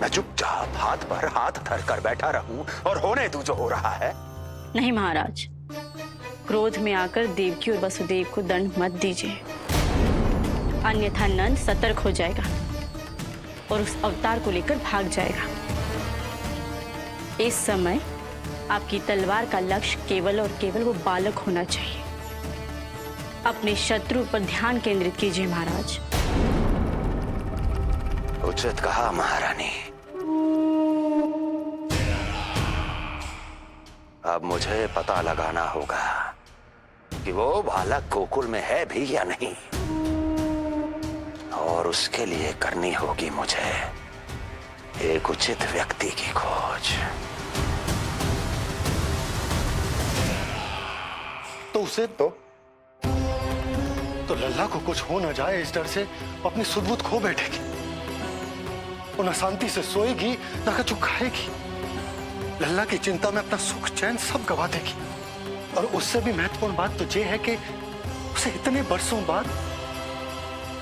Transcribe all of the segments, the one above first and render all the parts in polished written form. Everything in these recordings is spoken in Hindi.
मैं चुपचाप हाथ पर हाथ धर कर बैठा रहूं और होने दूं जो हो रहा है? नहीं महाराज, क्रोध में आकर देवकी और वसुदेव को दंड मत दीजिए, अन्यथा नंद सतर्क हो जाएगा और उस अवतार को लेकर भाग जाएगा। इस समय आपकी तलवार का लक्ष्य केवल और केवल वो बालक होना चाहिए। अपने शत्रु पर ध्यान केंद्रित कीजिए महाराज। उचित कहा महारानी। अब मुझे पता लगाना होगा कि वो बालक गोकुल में है भी या नहीं, और उसके लिए करनी होगी मुझे एक उचित व्यक्ति की खोज। तो उसे तो लल्ला को कुछ हो ना जाए इस डर से अपनी सुध-बुध खो बैठेगी। वो न शांति से सोएगी न कुछ खाएगी। लल्ला की चिंता में अपना सुख चैन सब गवा देगी। और उससे भी महत्वपूर्ण बात तो ये है कि उसे इतने बरसों बाद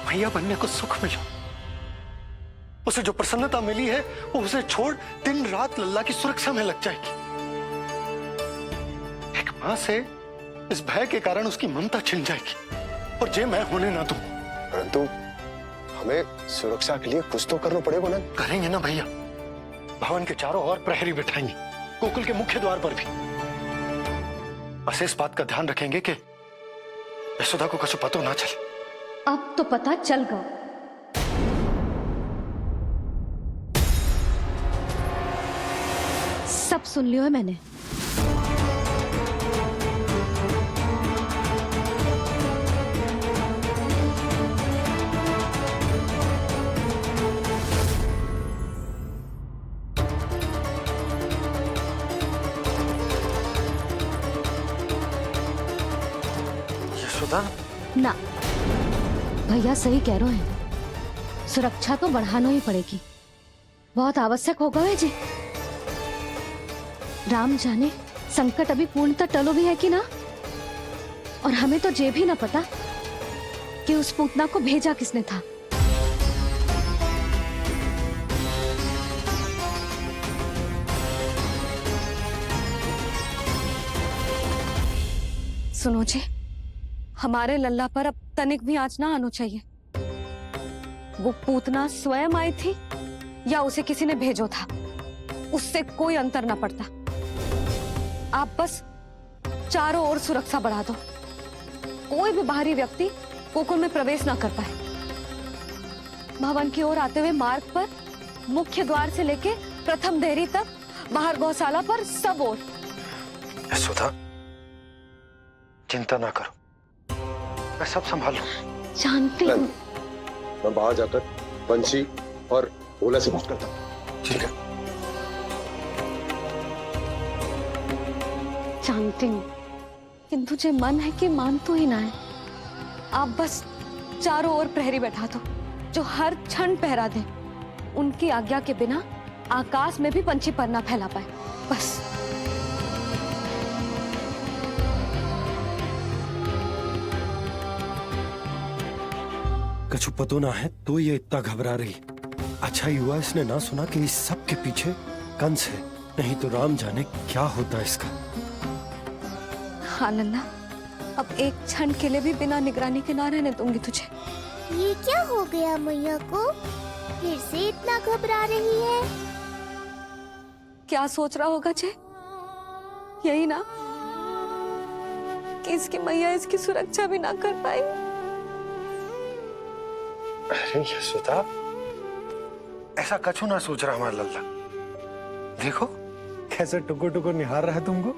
भैया बनने को सुख मिला। उसे जो प्रसन्नता मिली है वो उसे छोड़ दिन रात लल्ला की सुरक्षा में लग जाएगी। एक मां से इस भय के कारण उसकी ममता छिन जाएगी, और जे मैं होने ना दूं। परंतु हमें सुरक्षा के लिए कुछ तो करना पड़ेगा ना। करेंगे ना भैया। भवन के चारों ओर प्रहरी बिठाएंगे, गोकुल के मुख्य द्वार पर भी। बस इस बात का ध्यान रखेंगे कि यशोदा को कुछ पता ना चले। अब तो पता चल गया। सब सुन लियो है मैंने। यशोदा ना, भैया सही कह रहे हैं। सुरक्षा तो बढ़ाना ही पड़ेगी, बहुत आवश्यक होगा है जी। राम जाने संकट अभी पूर्णतः टलो भी है कि ना, और हमें तो ये भी ना पता कि उस पूतना को भेजा किसने था। सुनो जी, हमारे लल्ला पर अब तनिक भी आंच ना आना चाहिए। वो पूतना स्वयं आई थी या उसे किसी ने भेजो था, उससे कोई अंतर ना पड़ता। आप बस चारों ओर सुरक्षा बढ़ा दो, कोई भी बाहरी व्यक्ति गोकुल में प्रवेश ना कर पाए। भवन की ओर आते हुए मार्ग पर मुख्य द्वार से लेके प्रथम देहरी तक, बाहर गौशाला पर, सब ओर। यशोदा चिंता ना करो, मैं सब संभालू। जानती हूँ। मैं बाहर जाकर बंसी और भोला से बात करता हूँ। ठीक है। जानती हूँ, किंतु जो मन है कि मान तो ही ना है। आप बस चारों ओर प्रहरी बैठा दो, जो हर क्षण पहरा दे। उनकी आज्ञा के बिना आकाश में भी पंछी पर ना फैला पाए, बस। कछु पतो ना है तो ये इतना घबरा रही। अच्छा ही हुआ इसने ना सुना कि इस सब के पीछे कंस है, नहीं तो राम जाने क्या होता इसका। हाँ लल्ला, अब एक क्षण के लिए भी बिना निगरानी के ना रहने दूंगी तुझे। ये क्या हो गया मैया को? फिर से इतना घबरा रही है? क्या सोच रहा होगा जे? यही ना कि इसकी मैया इसकी सुरक्षा भी ना कर पाई। अरे यशोदा, ऐसा कछु ना सोच रहा हमारा लल्ला। देखो कैसे टुकुर टुकुर निहार रहा है तुमको।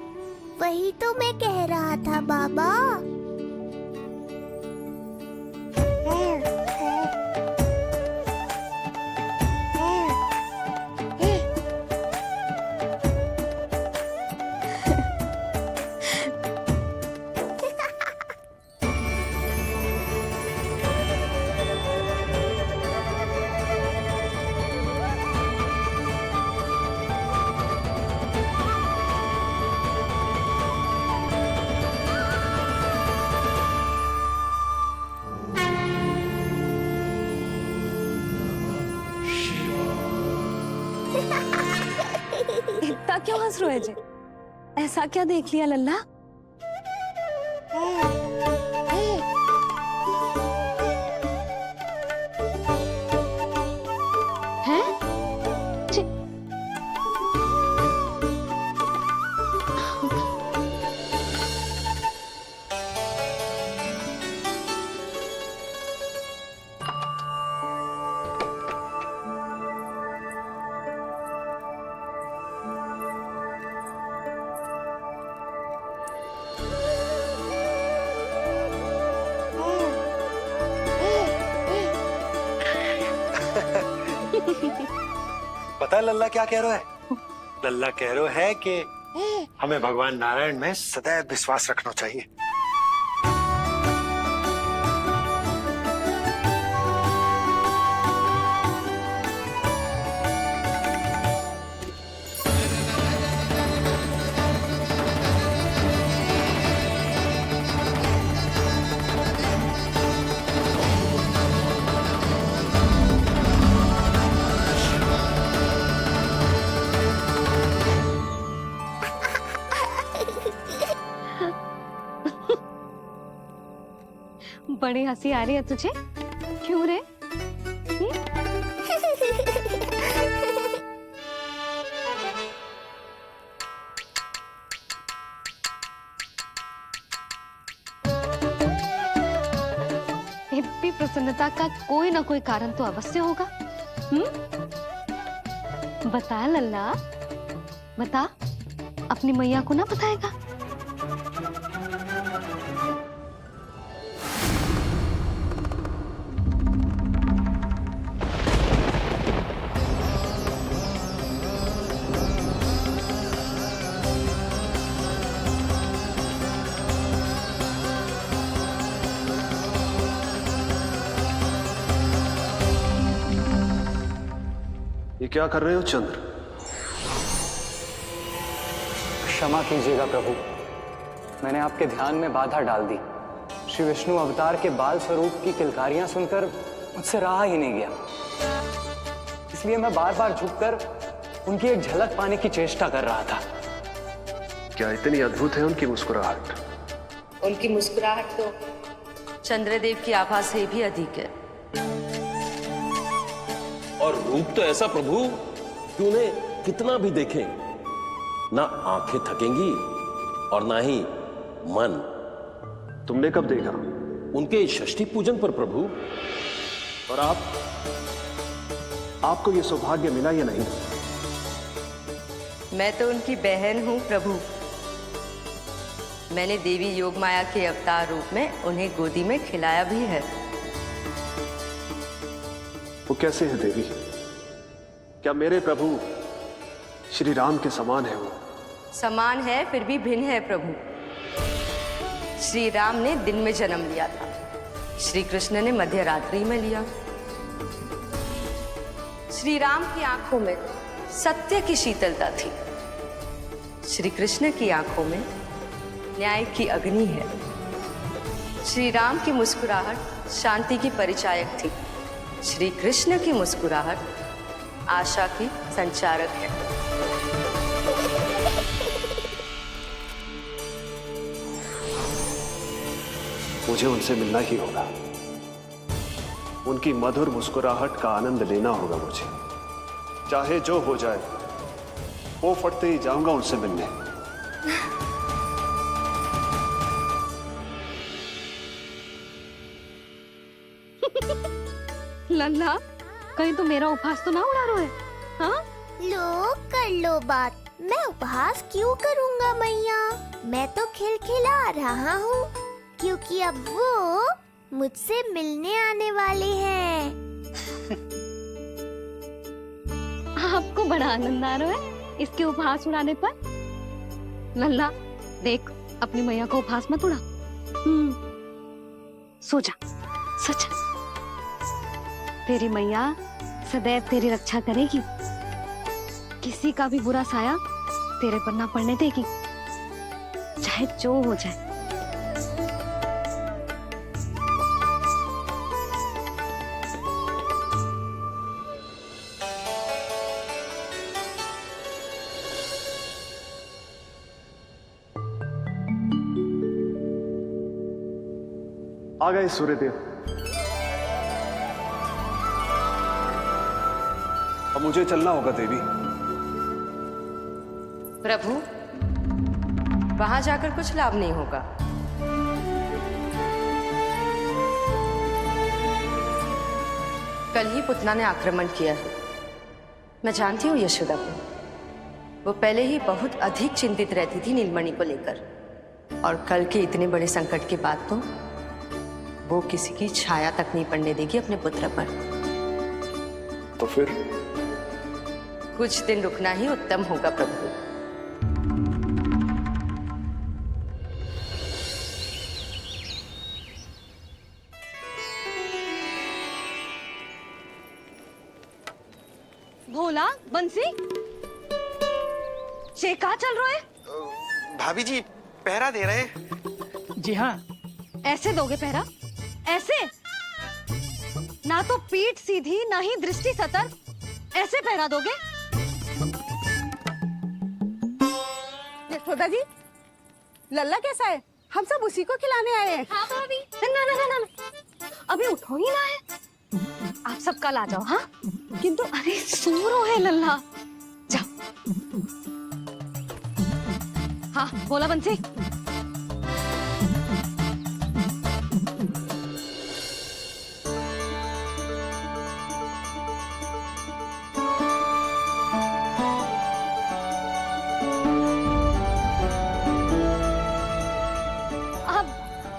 वही तो मैं कह रहा था बाबा। इतना क्यों हंस रहे जी? ऐसा क्या देख लिया लल्ला? हैं? जी। पता है लल्ला क्या कह रहा है? लल्ला कह रहा है कि हमें भगवान नारायण में सदैव विश्वास रखना चाहिए। बड़ी हंसी आ रही है तुझे, क्यों रे? हिप्पी प्रसन्नता का कोई ना कोई कारण तो अवश्य होगा। बता लल्ला, बता, अपनी मैया को ना बताएगा? ये क्या कर रहे हो चंद्र? क्षमा कीजिएगा प्रभु, मैंने आपके ध्यान में बाधा डाल दी। श्री विष्णु अवतार के बाल स्वरूप की किलकारियां सुनकर मुझसे रहा ही नहीं गया, इसलिए मैं बार बार झुककर उनकी एक झलक पाने की चेष्टा कर रहा था। क्या इतनी अद्भुत है उनकी मुस्कुराहट? उनकी मुस्कुराहट तो चंद्रदेव की आभा से भी अधिक है। और रूप तो ऐसा प्रभु कि उन्हें कितना भी देखें ना आंखें थकेंगी और ना ही मन। तुमने कब देखा? उनके षष्ठी पूजन पर प्रभु। और आपको ये सौभाग्य मिला या नहीं? मैं तो उनकी बहन हूं प्रभु। मैंने देवी योगमाया के अवतार रूप में उन्हें गोदी में खिलाया भी है। वो कैसे है देवी? क्या मेरे प्रभु श्री राम के समान है वो? समान है फिर भी भिन्न है प्रभु। श्री राम ने दिन में जन्म लिया था, श्री कृष्ण ने मध्य रात्रि में लिया। श्री राम की आंखों में सत्य की शीतलता थी, श्री कृष्ण की आंखों में न्याय की अग्नि है। श्री राम की मुस्कुराहट शांति की परिचायक थी, श्री कृष्ण की मुस्कुराहट आशा की संचारक है। मुझे उनसे मिलना ही होगा, उनकी मधुर मुस्कुराहट का आनंद लेना होगा मुझे। चाहे जो हो जाए, वो फटते ही जाऊंगा उनसे मिलने। लल्ला, कहीं तो मेरा उपहास तो ना उड़ा रहे? हाँ? लो कर लो बात, मैं उपहास क्यों करूँगा मैया? मैं तो खिलखिला रहा हूँ क्योंकि अब वो मुझसे मिलने आने वाले हैं। आपको बड़ा आनंद आ रहा है इसके उपहास उड़ाने पर? लल्ला देख, अपनी मैया को उपहास मत उड़ा। सो जा, सो जा। तेरी मैया सदैव तेरी रक्षा करेगी, किसी का भी बुरा साया तेरे पर ना पड़ने देगी, चाहे जो हो जाए। आ गए सूर्यदेव। अब मुझे चलना होगा देवी। प्रभु, वहां जाकर कुछ लाभ नहीं होगा। कल ही पुतना ने आक्रमण किया है। मैं जानती हूँ यशोदा को। वो पहले ही बहुत अधिक चिंतित रहती थी नीलमणि को लेकर, और कल के इतने बड़े संकट के बाद तो वो किसी की छाया तक नहीं पड़ने देगी अपने पुत्र पर। तो फिर कुछ दिन रुकना ही उत्तम होगा प्रभु। भोला, बंसी, ये क्या चल रहा है? भाभी जी पहरा दे रहे हैं। जी हाँ। ऐसे दोगे पहरा? ऐसे? ना तो पीठ सीधी ना ही दृष्टि सतर्क, ऐसे पहरा दोगे? यशोदा जी, लल्ला कैसा है? हम सब उसी को खिलाने आए हैं। हाँ भाभी। ना ना ना ना, अभी उठो ही ना है। आप सब कल आ जाओ। हाँ, किंतु अरे सो रो है लल्ला। जाओ। हाँ बोला बंसी।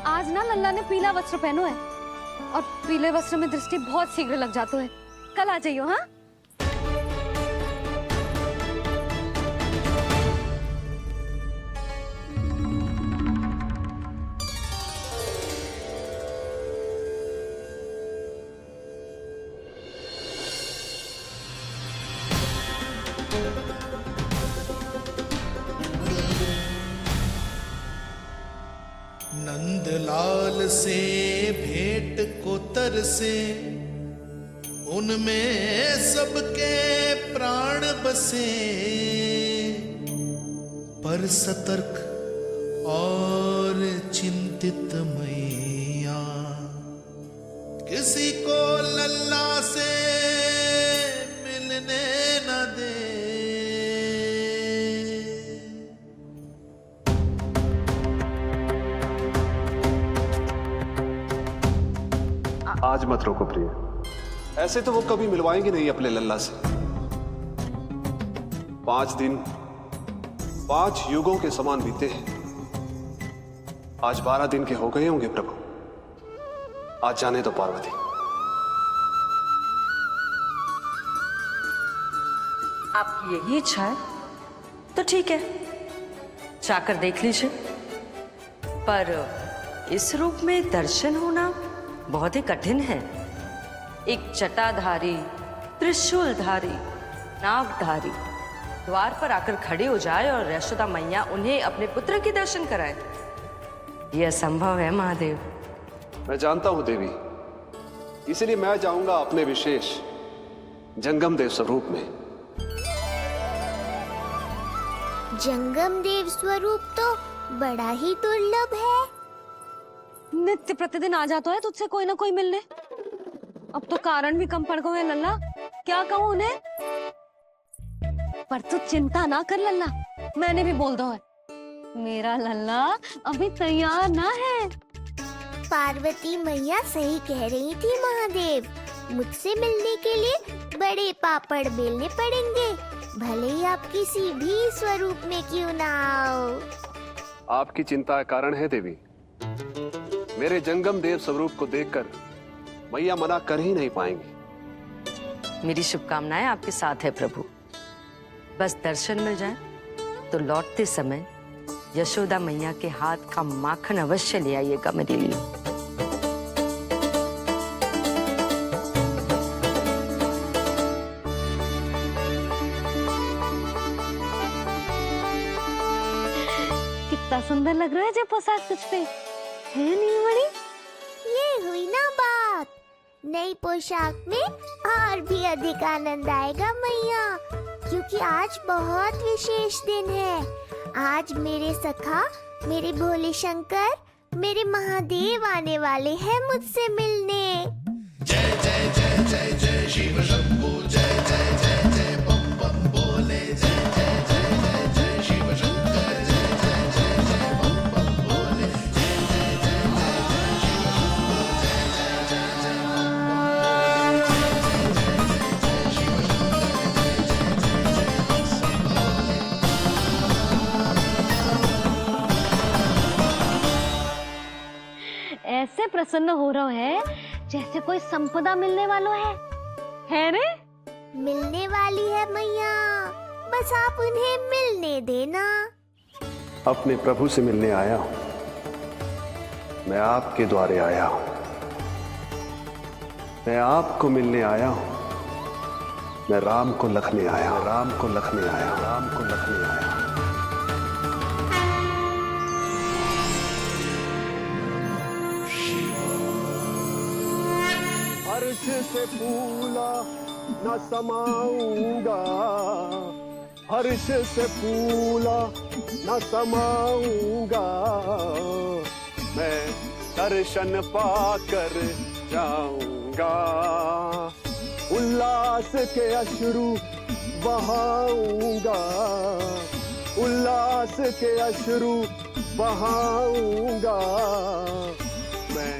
आज ना लल्ला ने पीला वस्त्र पहनो है, और पीले वस्त्र में दृष्टि बहुत शीघ्र लग जाती है। कल आ जाइयो। हाँ, नंदलाल से भेंट को तरसे, उनमें सबके प्राण बसे, पर सतर्क और चिंतित मैया किसी को लल्ला से मिलने न दे। आज मत रोको प्रिय, ऐसे तो वो कभी मिलवाएंगे नहीं अपने लल्ला से। 5 दिन 5 युगों के समान बीते हैं। आज 12 दिन के हो गए होंगे प्रभु। आज जाने दो पार्वती। आपकी यही इच्छा है तो ठीक है, जाकर देख लीजिए। पर इस रूप में दर्शन होना बहुत ही कठिन है। एक जटाधारी, त्रिशूलधारी, नागधारी द्वार पर आकर खड़े हो जाए और यशोदा मैया उन्हें अपने पुत्र के दर्शन कराए, यह असंभव है महादेव। मैं जानता हूं देवी, इसलिए मैं जाऊंगा अपने विशेष जंगम देव स्वरूप में। जंगम देव स्वरूप तो बड़ा ही दुर्लभ है। नित्य प्रतिदिन आ जाता है तुझसे कोई ना कोई मिलने। अब तो कारण भी कम पड़ गए हैं लल्ला, क्या कहूँ उन्हें। पर तू चिंता ना कर लल्ला, मैंने भी बोल दो है, मेरा लल्ला अभी तैयार ना है। पार्वती मैया सही कह रही थी महादेव, मुझसे मिलने के लिए बड़े पापड़ बेलने पड़ेंगे, भले ही आप किसी भी स्वरूप में क्यों ना आओ। आपकी चिंता का कारण है देवी। मेरे जंगम देव स्वरूप को देखकर मैया मना कर ही नहीं पाएंगी। मेरी शुभकामनाएं आपके साथ है प्रभु। बस दर्शन मिल जाए तो लौटते समय यशोदा मैया के हाथ का माखन अवश्य ले आइएगा मेरे लिए। कितना सुंदर लग रहा है जब पोशाक तुझ पे है नीलमणि। ये हुई ना बात, नई पोशाक में और भी अधिक आनंद आएगा मैया, क्योंकि आज बहुत विशेष दिन है। आज मेरे सखा, मेरे भोले शंकर मेरे महादेव आने वाले हैं मुझसे मिलने। जय जय जय जय जय शिव शंभू, जय जय जय जय बम बम बोले, जय जय जय जय जय शिव शंकर, जय जय जय जय बम बम बोले, जय जय जय जय जय शिव शंभू, जय जय जय जय बम बम बोले, जय जय जय जय शिव शंकर, जय जय जय जय बम बम बोले। ऐसे प्रसन्न हो रहा है जैसे कोई संपदा मिलने वाला है रे? मिलने वाली है मैया, बस आप उन्हें मिलने देना। अपने प्रभु से मिलने आया हूं, मैं आपके द्वारे आया हूं, मैं आपको मिलने आया हूं, मैं राम को लखने आया हूं, राम को लखने आया हूं, राम को लखने आया हूं। हर्ष से फूला न समाऊंगा, हर्ष से फूला न समाऊंगा, मैं दर्शन पाकर जाऊंगा, उल्लास के अश्रु बहाऊंगा, उल्लास के अश्रु बहाऊंगा, मैं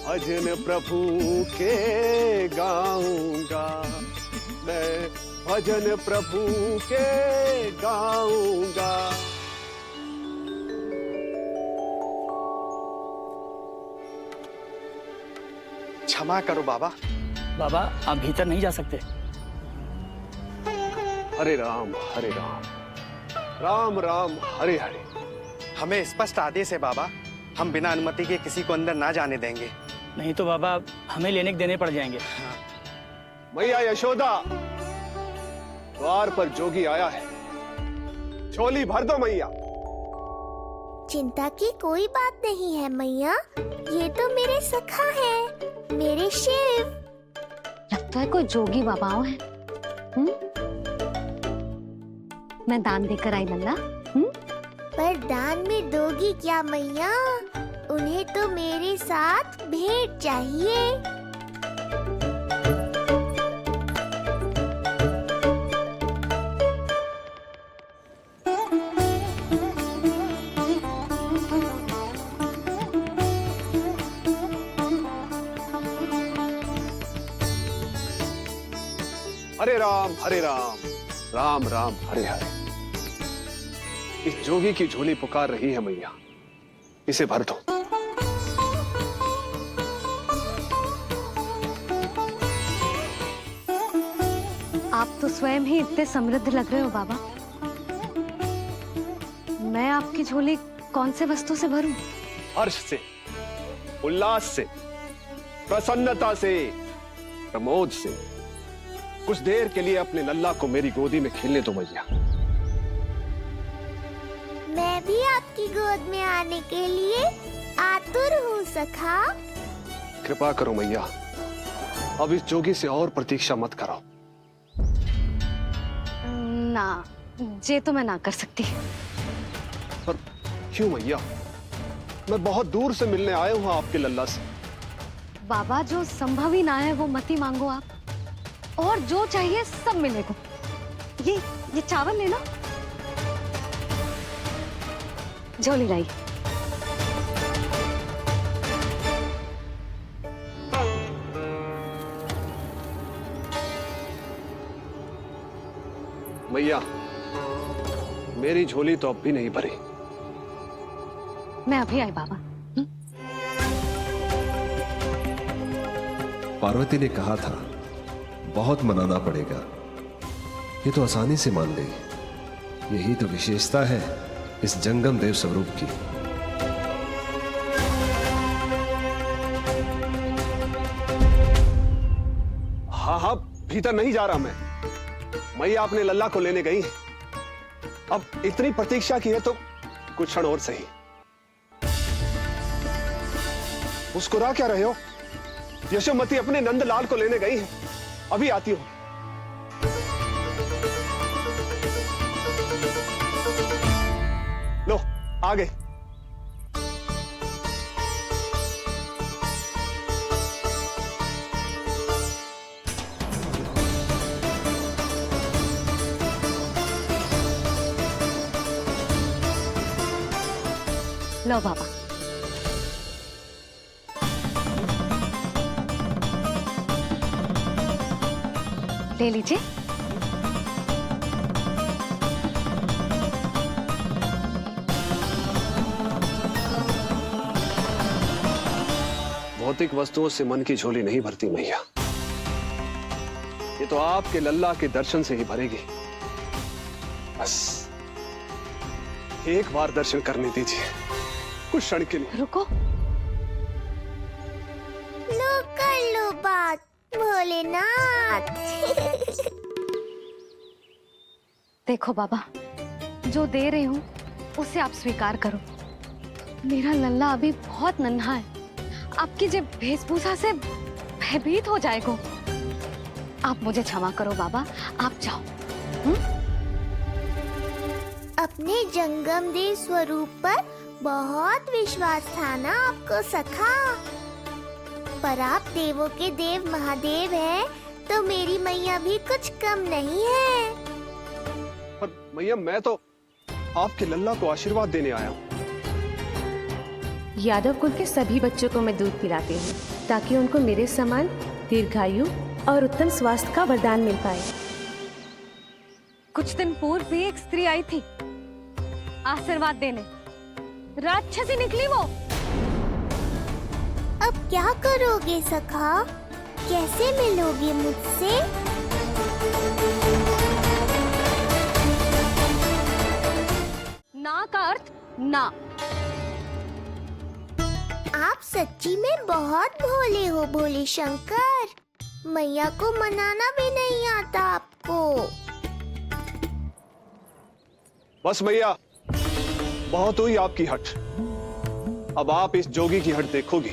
भजन प्रभु के गाऊंगा, मैं भजन प्रभु के गाऊंगा। क्षमा करो बाबा। बाबा आप भीतर नहीं जा सकते। हरे राम राम राम हरे हरे। हमें स्पष्ट आदेश है बाबा, हम बिना अनुमति के किसी को अंदर ना जाने देंगे। नहीं तो बाबा हमें लेने के देने पड़ जाएंगे। मैया यशोदा, द्वार पर जोगी आया है, झोली भर दो मैया। चिंता की कोई बात नहीं है मैया, ये तो मेरे सखा है, मेरे शिव। लगता है कोई जोगी बाबाओं है। मैं दान देकर आई लल्ला। पर दान में दोगी क्या मैया? उन्हें तो मेरे साथ भेंट चाहिए। हरे राम राम राम हरे हरे। इस जोगी की झोली पुकार रही है मैया, इसे भर दो। आप तो स्वयं ही इतने समृद्ध लग रहे हो बाबा। मैं आपकी झोली कौन से वस्तु से भरूं? हर्ष से, उल्लास से, प्रसन्नता से, प्रमोद से। कुछ देर के लिए अपने लल्ला को मेरी गोदी में खेलने दो मैया। मैं भी आपकी गोद में आने के लिए आतुर हूँ सखा। कृपा करो मैया, अब इस जोगी से और प्रतीक्षा मत कराओ। ना, ये तो मैं ना कर सकती। पर क्यों मैया? मैं बहुत दूर से मिलने आया हूँ आपके लल्ला से। बाबा जो संभव ही ना है वो मत ही मांगो आप, और जो चाहिए सब मिलेगा। ये चावल लेना, झोली लाई। मैया, मेरी झोली तो अब भी नहीं भरी। मैं अभी आई बाबा। पार्वती ने कहा था बहुत मनाना पड़ेगा, ये तो आसानी से मान गई। यही तो विशेषता है इस जंगम देव स्वरूप की। हाँ, भीतर नहीं जा रहा मैं। मैया अपने लल्ला को लेने गई है। अब इतनी प्रतीक्षा की है तो कुछ क्षण और सही। मुस्कुरा क्या रहे हो? यशोमती अपने नंदलाल को लेने गई है, अभी आती हूं। लो, आ गए। लो बाबा। ले लीजिए। भौतिक वस्तुओं से मन की झोली नहीं भरती मैया, ये तो आपके लल्ला के दर्शन से ही भरेगी। बस एक बार दर्शन करने दीजिए, कुछ क्षण के लिए। रुको। लो कर लो बात भोलेनाथ। देखो बाबा, जो दे रही हूँ उसे आप स्वीकार करो। मेरा लल्ला अभी बहुत नन्हा है, आपकी जो वेशभूषा से भयभीत हो जाएगा। आप मुझे क्षमा करो बाबा, आप जाओ। अपने जंगम देव स्वरूप पर बहुत विश्वास था ना आपको सखा। पर आप देवों के देव महादेव हैं, तो मेरी मैया भी कुछ कम नहीं है। पर मैया, मैं तो आपके लल्ला को आशीर्वाद देने आया हूँ। यादव कुल के सभी बच्चों को मैं दूध पिलाती हूँ, ताकि उनको मेरे समान दीर्घायु और उत्तम स्वास्थ्य का वरदान मिल पाए। कुछ दिन पूर्व भी एक स्त्री आई थी आशीर्वाद देने, राक्षसी निकली वो। अब क्या करोगे सखा? कैसे मिलोगे मुझसे? ना का अर्थ ना। आप सच्ची में बहुत भोले हो भोले शंकर। मैया को मनाना भी नहीं आता आपको। बस मैया, बहुत हुई आपकी हट। अब आप इस जोगी की हट देखोगी।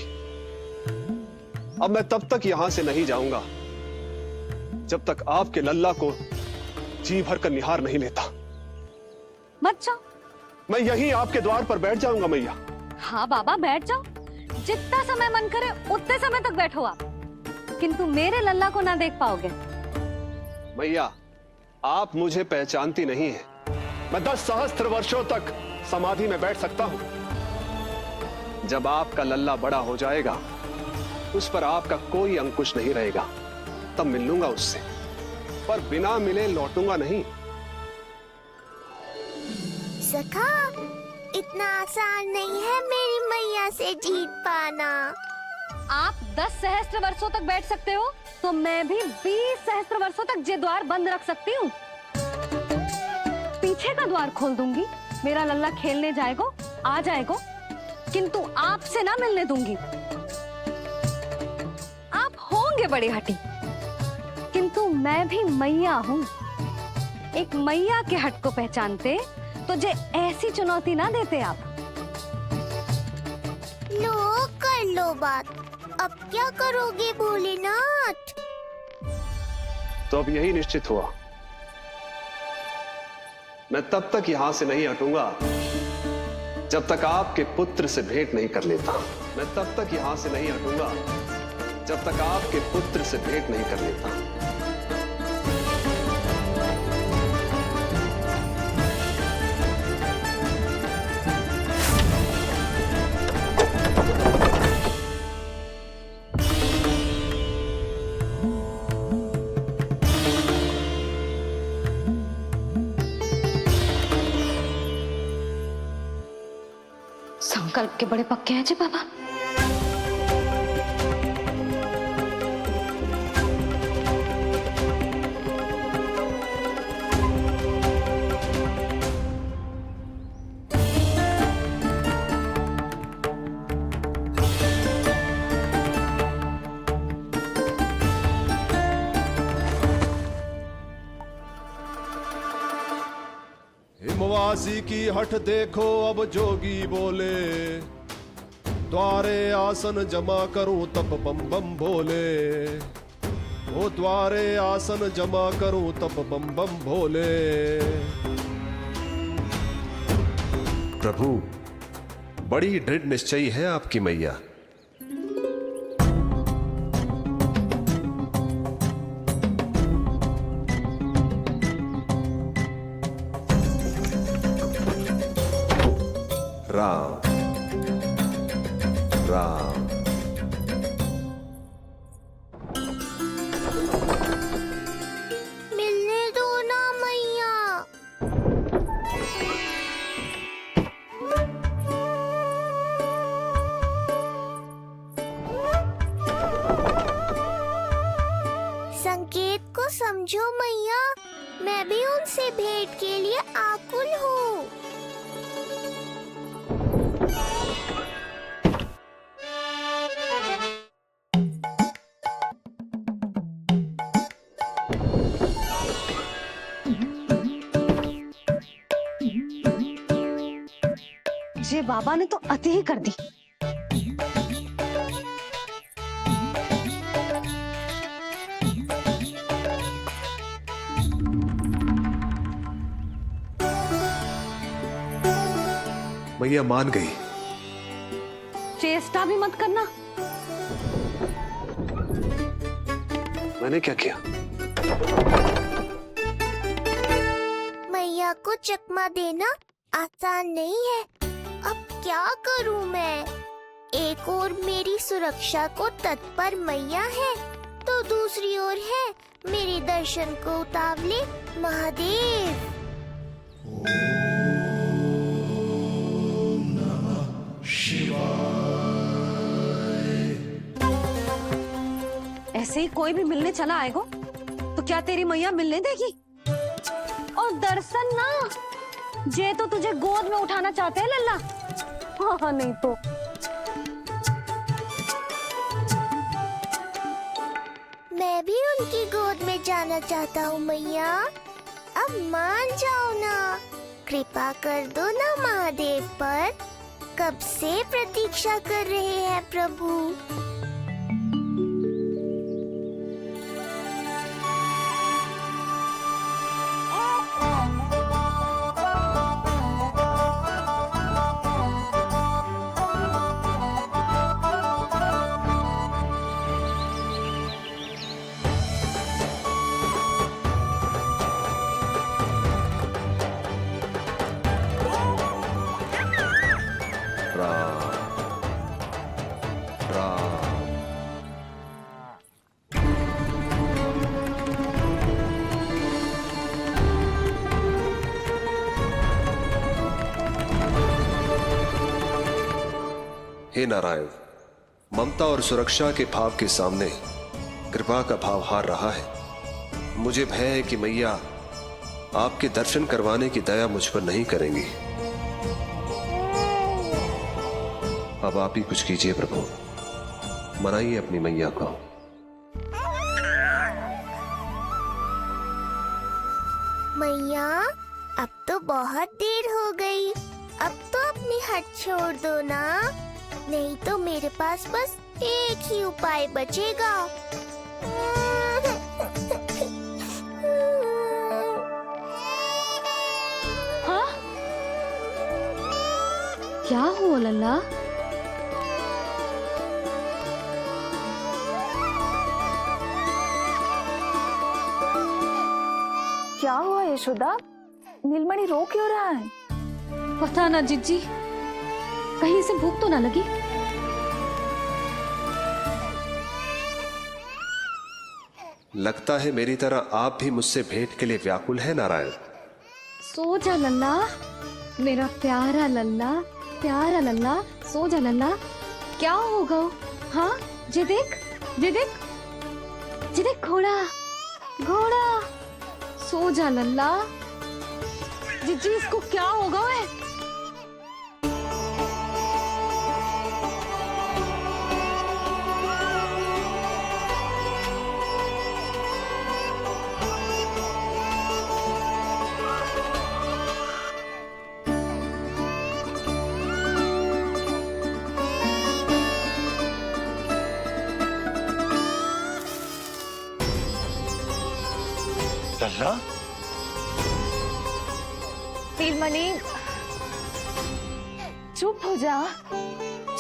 अब मैं तब तक यहां से नहीं जाऊंगा जब तक आपके लल्ला को जी भर कर निहार नहीं लेता। मत जाओ। मैं यहीं आपके द्वार पर बैठ जाऊंगा मैया। हाँ बाबा, बैठ जाओ। जितना समय मन करे उतने समय तक बैठो आप, किंतु मेरे लल्ला को ना देख पाओगे। मैया, आप मुझे पहचानती नहीं है। मैं 10 सहस्त्र वर्षों तक समाधि में बैठ सकता हूं। जब आपका लल्ला बड़ा हो जाएगा, उस पर आपका कोई अंकुश नहीं रहेगा, तब मिल लूंगा उससे। पर बिना मिले लौटूंगा नहीं। सखा, इतना आसान नहीं है मेरी मैया से जीत पाना। आप 10 सहस्त्र वर्षों तक बैठ सकते हो, तो मैं भी 20 सहस्त्र वर्षों तक ये द्वार बंद रख सकती हूँ। पीछे का द्वार खोल दूंगी, मेरा लल्ला खेलने जाएगा, आ जाएगा, किंतु आपसे ना मिलने दूंगी। आप होंगे बड़ी हठी, किंतु मैं भी मैया हूँ। एक मैया के हट को पहचानते तो जे ऐसी चुनौती ना देते आप। लो कर लो बात। अब क्या करोगे भोलेनाथ? तो अब यही निश्चित हुआ, मैं तब तक यहां से नहीं हटूंगा जब तक आपके पुत्र से भेंट नहीं कर लेता। मैं तब तक यहां से नहीं हटूंगा जब तक आपके पुत्र से भेंट नहीं कर लेता। संकल्प के बड़े पक्के हैं जी बाबा। हिमवासी की हठ देखो अब जोगी बोले, द्वारे आसन जमा करूं तब बम बम भोले। ओ द्वारे आसन जमा करूं तब बम बम भोले। प्रभु, बड़ी दृढ़ निश्चयी है आपकी मैया। राम राम। मिलने दो ना मैया। संकेत को समझो मैया, मैं भी उनसे भेंट के लिए आकुल हूँ। ये बाबा ने तो अति ही कर दी। मैया मान गई। चेष्टा भी मत करना। मैंने क्या किया? मैया को चकमा देना आसान नहीं है। अब क्या करूं मैं? एक ओर मेरी सुरक्षा को तत्पर मैया है, तो दूसरी ओर है मेरे दर्शन को उतावले महादेव। ऐसे ही कोई भी मिलने चला आएगा तो क्या तेरी मैया मिलने देगी? और दर्शन ना, जे तो तुझे गोद में उठाना चाहते हैं लल्ला। हाँ नहीं तो मैं भी उनकी गोद में जाना चाहता हूँ मैया। अब मान जाओ ना, कृपा कर दो ना महादेव पर। कब से प्रतीक्षा कर रहे हैं प्रभु। हे नारायण, ममता और सुरक्षा के भाव के सामने कृपा का भाव हार रहा है। मुझे भय है कि मैया आपके दर्शन करवाने की दया मुझ पर नहीं करेंगी। अब आप ही कुछ कीजिए प्रभु, मनाइए अपनी मैया को। मैया, अब तो बहुत देर हो गई। अब तो अपनी हट छोड़ दो ना, नहीं तो मेरे पास बस एक ही उपाय बचेगा। हाँ? क्या हुआ लल्ला? क्या हुआ यशोदा? नीलमणि रो क्यों रहा है? पता ना जीजी, कहीं से भूख तो ना लगी? लगता है मेरी तरह आप भी मुझसे भेंट के लिए व्याकुल है नारायण। सो जा लल्ला, मेरा प्यारा लल्ला, प्यारा लल्ला, सो जा लल्ला। क्या होगा? हाँ, जे देख, जे देख, जे देख, घोड़ा, घोड़ा। सो जा लल्ला। जीजी, इसको क्या होगा? है लल्ला, नीलमणि, चुप हो जा,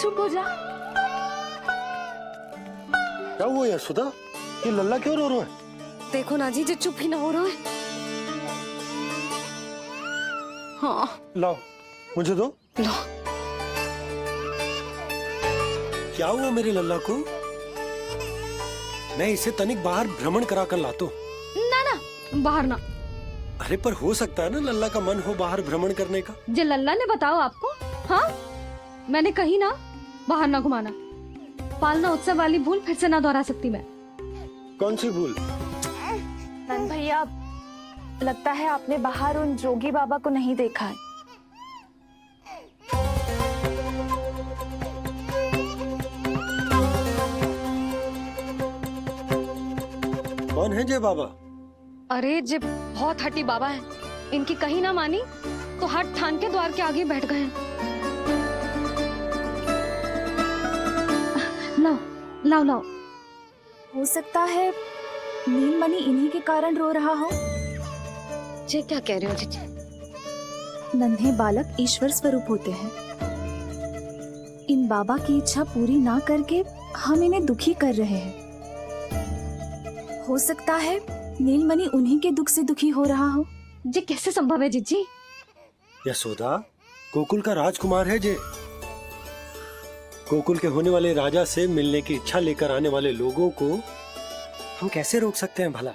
चुप हो जा। क्या हुआ यशोदा? ये लल्ला क्यों रो रहा है? देखो ना जी, जे चुप ही ना हो रहा है। हाँ, लाओ, मुझे दो। लो। क्या हुआ मेरे लल्ला को? मैं इसे तनिक बाहर भ्रमण करा कर लाता हूँ। ना ना, बाहर ना। अरे पर हो सकता है ना लल्ला का मन हो बाहर भ्रमण करने का। जे लल्ला ने बताओ आपको? हाँ, मैंने कही ना बाहर ना घुमाना। पालना उत्सव वाली भूल फिर से ना दोहरा सकती मैं। कौन सी भूल? नंद भैया, लगता है आपने बाहर उन जोगी बाबा को नहीं देखा है। कौन है जय बाबा? अरे जे बहुत हट्टी बाबा है, इनकी कहीं ना मानी तो हट ठान के द्वार के आगे बैठ गए हैं। लाओ लाओ लाओ। हो सकता है नीलमणि इन्हीं के कारण रो रहा हो। जे क्या कह रहे हो जीजी? नन्हे बालक ईश्वर स्वरूप होते हैं। इन बाबा की इच्छा पूरी ना करके हम इन्हें दुखी कर रहे हैं। हो सकता है नीलमणि उन्हीं के दुख से दुखी हो रहा हो। जे कैसे संभव है जीजी? यशोदा, गोकुल का राजकुमार है जे। गोकुल के होने वाले राजा से मिलने की इच्छा लेकर आने वाले लोगों को हम कैसे रोक सकते हैं भला?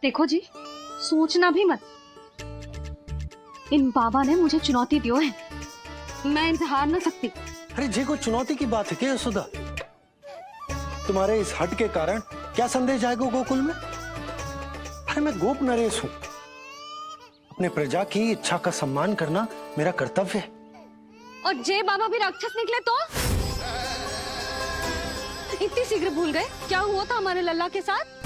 देखो जी, सोचना भी मत। इन बाबा ने मुझे चुनौती दियो है, मैं इनसे हार ना सकती। अरे जी, कोई चुनौती की बात है क्या यशोदा? तुम्हारे इस हट के कारण क्या संदेश जाएगा गोकुल में? अरे मैं गोप नरेश हूं। अपने प्रजा की इच्छा का सम्मान करना मेरा कर्तव्य है। और जे बाबा भी राक्षस निकले तो? इतनी शीघ्र भूल गए क्या हुआ था हमारे लल्ला के साथ?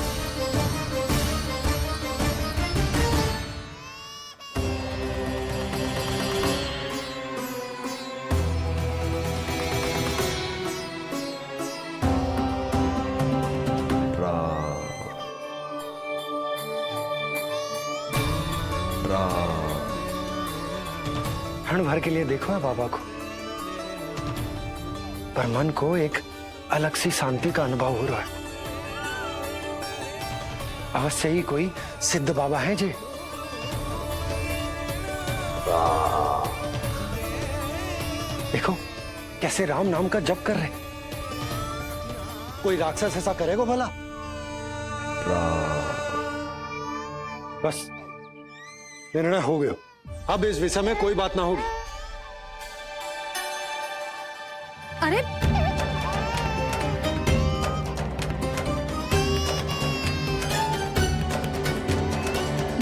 क्षण भर के लिए देखो है बाबा को, पर मन को एक अलग सी शांति का अनुभव हो रहा है। अवश्य ही कोई सिद्ध बाबा है जी। देखो कैसे राम नाम का जप कर रहे। कोई राक्षस ऐसा करेगा भला? बस निर्णय हो गया, अब इस विषय में कोई बात ना होगी। अरे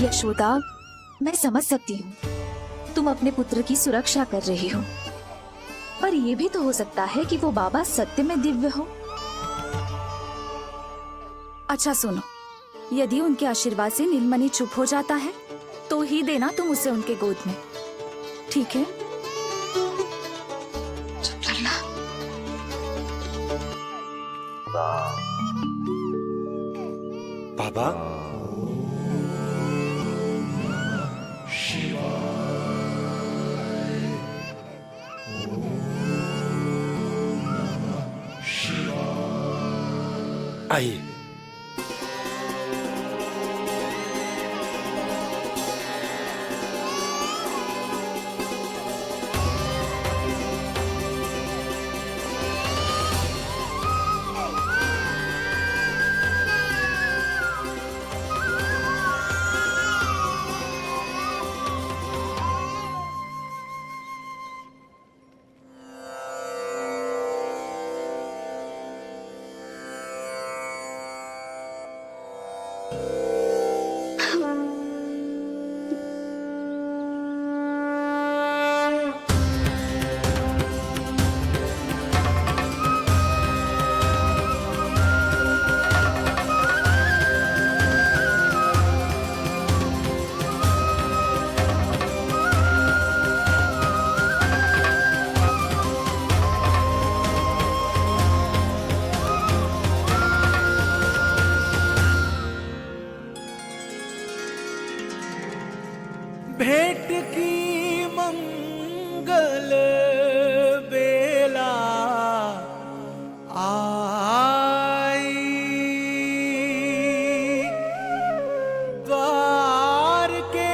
यशोदा, मैं समझ सकती हूँ तुम अपने पुत्र की सुरक्षा कर रही हो, पर यह भी तो हो सकता है कि वो बाबा सत्य में दिव्य हो। अच्छा सुनो, यदि उनके आशीर्वाद से नीलमणि चुप हो जाता है तो ही देना तुम उसे उनके गोद में, ठीक है? चुप करना। बाबा, आइए। भेंट की मंगल बेला आई, द्वार के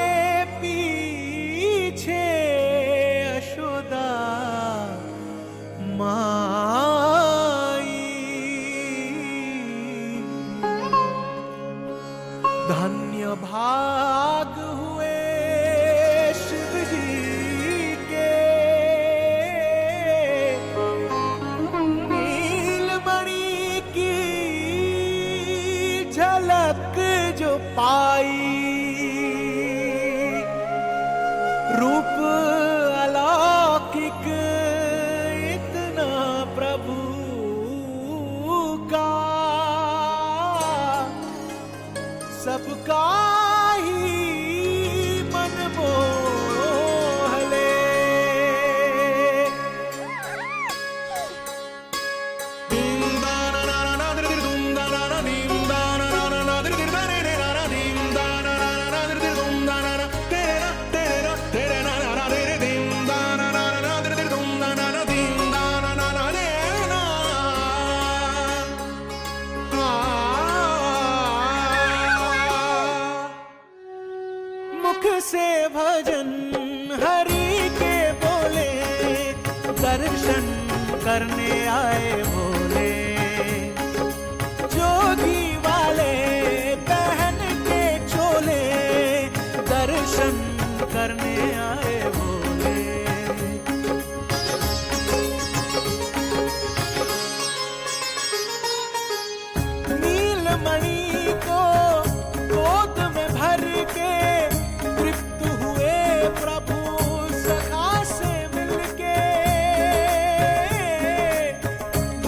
पीछे यशोदा माँ से भजन हरि के बोले, दर्शन करने आए भोले। जोगी वाले पहन के चोले, दर्शन करने आए भोले। नीलमणि को गोद में भर के तृप्त हुए प्रभु सखा से मिलके।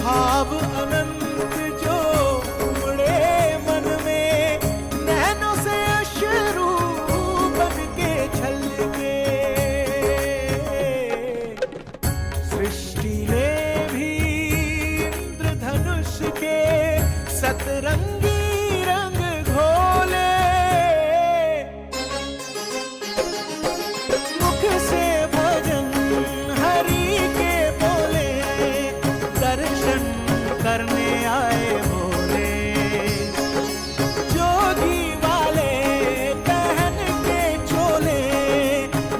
भाव अनंत जो उमड़े मन में, नैनों से अश्रु बन के छलके। सृष्टि ने भी इंद्रधनुष के सतरंगी रंग घोले। मुख से भजन हरि के बोले, दर्शन करने आए भोले। जोगी वाले पहन के चोले,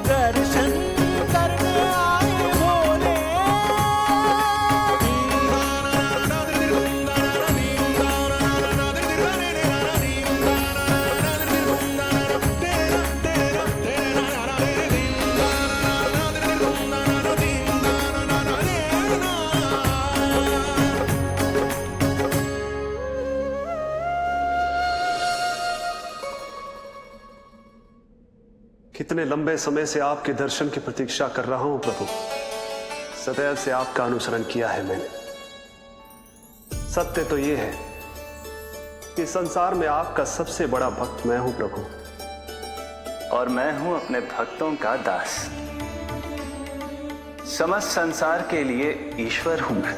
दर्शन करने आए भोले। कितने लंबे समय से आपके दर्शन की प्रतीक्षा कर रहा हूं प्रभु। सदैव से आपका अनुसरण किया है मैंने। सत्य तो यह है कि संसार में आपका सबसे बड़ा भक्त मैं हूं प्रभु, और मैं हूं अपने भक्तों का दास। समस्त संसार के लिए ईश्वर हूं मैं,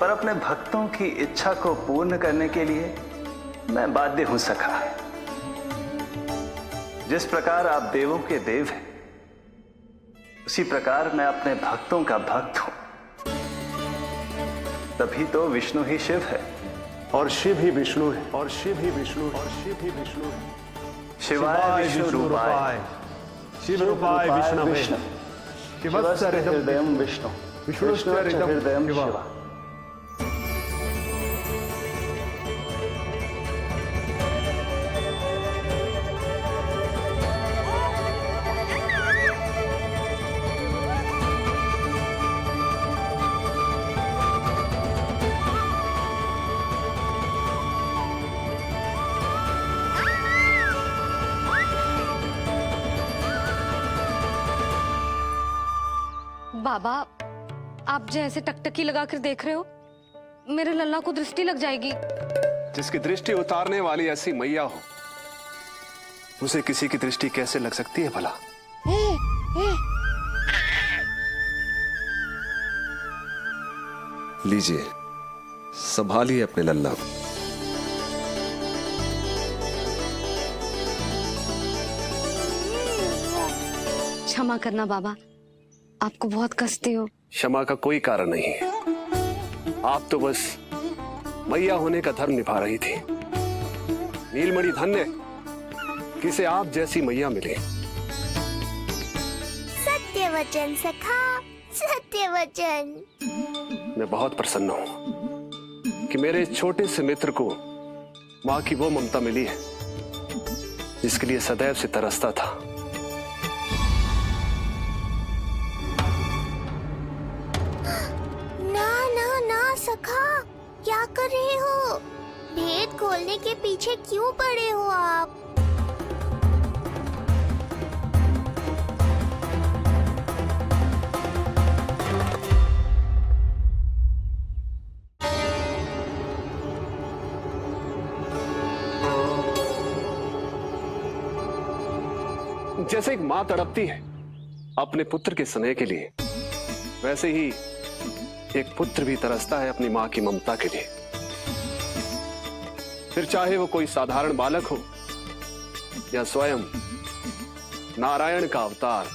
पर अपने भक्तों की इच्छा को पूर्ण करने के लिए मैं बाध्य हूं सखा। जिस प्रकार आप देवों के देव हैं, उसी प्रकार मैं अपने भक्तों का भक्त हूं। तभी तो विष्णु ही शिव है, और शिव ही विष्णु है, और शिव ही विष्णु है, और शिव ही विष्णु है। शिवाय विष्णु रूपाय, शिव रूपाय विष्णवे, शिवस्य हृदयं विष्णु, विष्णुश्च हृदयं शिवा। बाबा, आप जैसे टकटकी लगाकर देख रहे हो, मेरे लल्ला को दृष्टि लग जाएगी। जिसकी दृष्टि उतारने वाली ऐसी मैया हो, उसे किसी की दृष्टि कैसे लग सकती है भला? लीजिए, संभालिए अपने लल्ला को। क्षमा करना बाबा, आपको बहुत कष्ट हो। क्षमा का कोई कारण नहीं है। आप तो बस मैया होने का धर्म निभा रही थी। नीलमणि धन्य किसे आप जैसी मैया मिले। सत्य वचन सखा, सत्य वचन। मैं बहुत प्रसन्न हूं कि मेरे छोटे से मित्र को मां की वो ममता मिली है जिसके लिए सदैव से तरसता था। ना ना ना सखा, क्या कर रहे हो? भेद खोलने के पीछे क्यों पड़े हो आप? जैसे एक मां तड़पती है अपने पुत्र के स्नेह के लिए, वैसे ही एक पुत्र भी तरसता है अपनी मां की ममता के लिए। फिर चाहे वो कोई साधारण बालक हो या स्वयं नारायण का अवतार।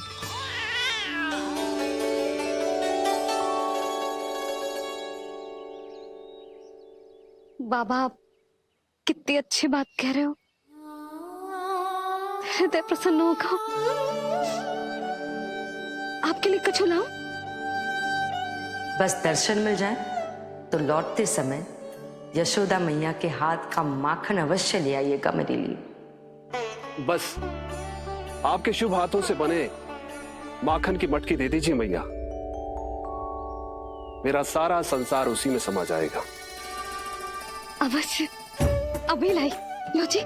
बाबा, आप कितनी अच्छी बात कह रहे हो। हृदय प्रसन्न होगा। आपके लिए कछु लाऊं? बस दर्शन मिल जाए तो लौटते समय यशोदा मैया के हाथ का माखन अवश्य ले आइएगा मेरे लिए। बस आपके शुभ हाथों से बने माखन की मटकी दे दीजिए मैया, मेरा सारा संसार उसी में समा जाएगा। अवश्य, अभी लाई। लो जी,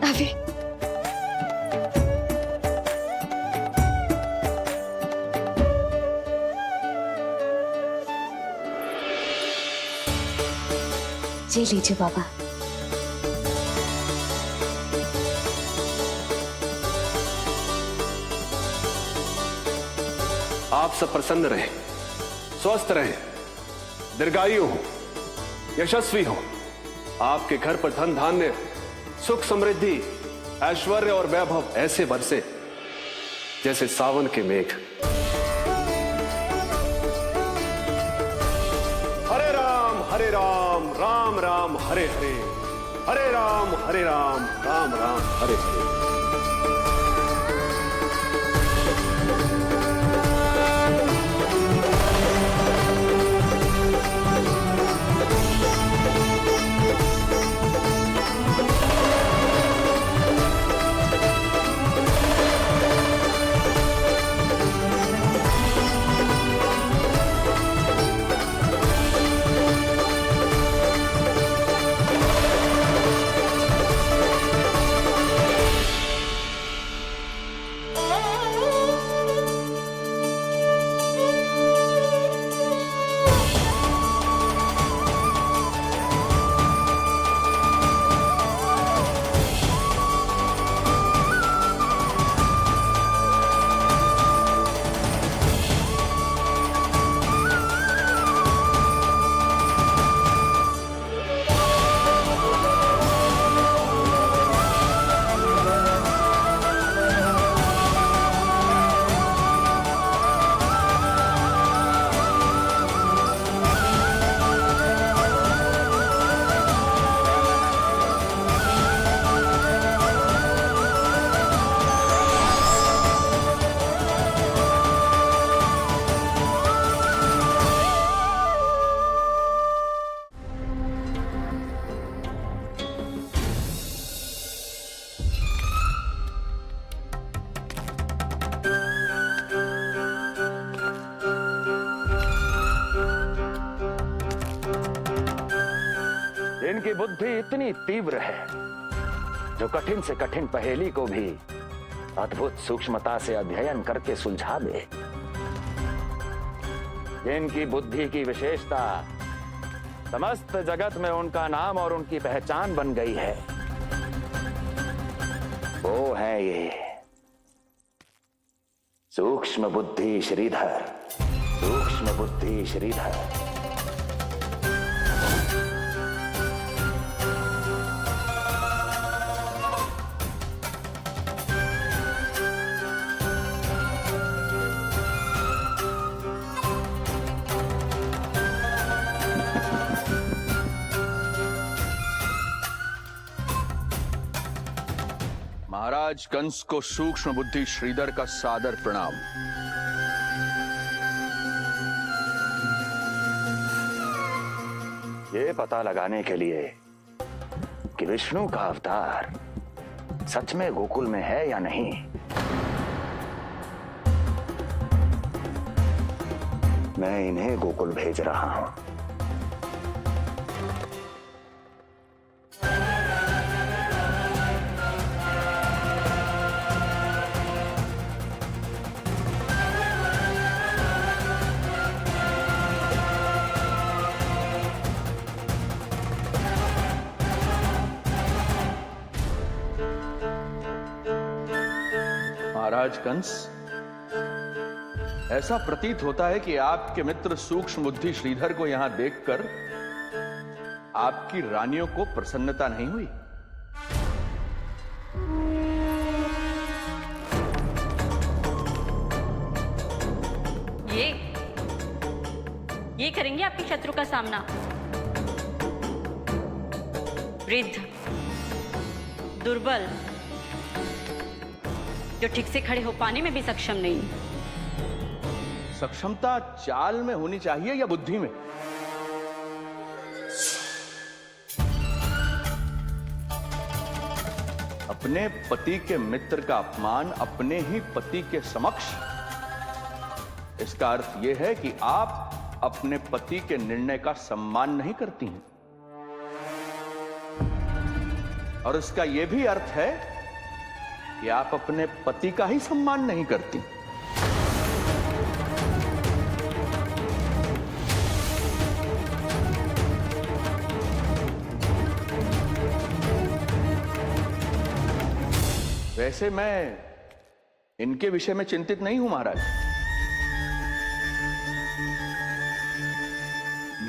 अभी। जी लीजिए बाबा। आप सब प्रसन्न रहें, स्वस्थ रहें, दीर्घायु हो, यशस्वी हो। आपके घर पर धन धान्य, सुख समृद्धि, ऐश्वर्य और वैभव ऐसे बरसे जैसे सावन के मेघ। हरे राम राम राम हरे हरे, हरे राम राम राम हरे हरे। इनकी बुद्धि इतनी तीव्र है जो कठिन से कठिन पहेली को भी अद्भुत सूक्ष्मता से अध्ययन करके सुलझा दे। इनकी बुद्धि की विशेषता समस्त जगत में उनका नाम और उनकी पहचान बन गई है। वो है ये सूक्ष्म बुद्धि श्रीधर, सूक्ष्म बुद्धि श्रीधर। महाराज कंस को सूक्ष्म बुद्धि श्रीधर का सादर प्रणाम। ये पता लगाने के लिए कि विष्णु का अवतार सच में गोकुल में है या नहीं, मैं इन्हें गोकुल भेज रहा हूं। महाराज कंस, ऐसा प्रतीत होता है कि आपके मित्र सूक्ष्म बुद्धि श्रीधर को यहां देखकर आपकी रानियों को प्रसन्नता नहीं हुई। ये करेंगे आपके शत्रु का सामना। वृद्ध दुर्बल, जो ठीक से खड़े हो पाने में भी सक्षम नहीं। सक्षमता चाल में होनी चाहिए या बुद्धि में? अपने पति के मित्र का अपमान अपने ही पति के समक्ष, इसका अर्थ यह है कि आप अपने पति के निर्णय का सम्मान नहीं करती हैं। और इसका यह भी अर्थ है कि आप अपने पति का ही सम्मान नहीं करती। वैसे मैं इनके विषय में चिंतित नहीं हूं महाराज।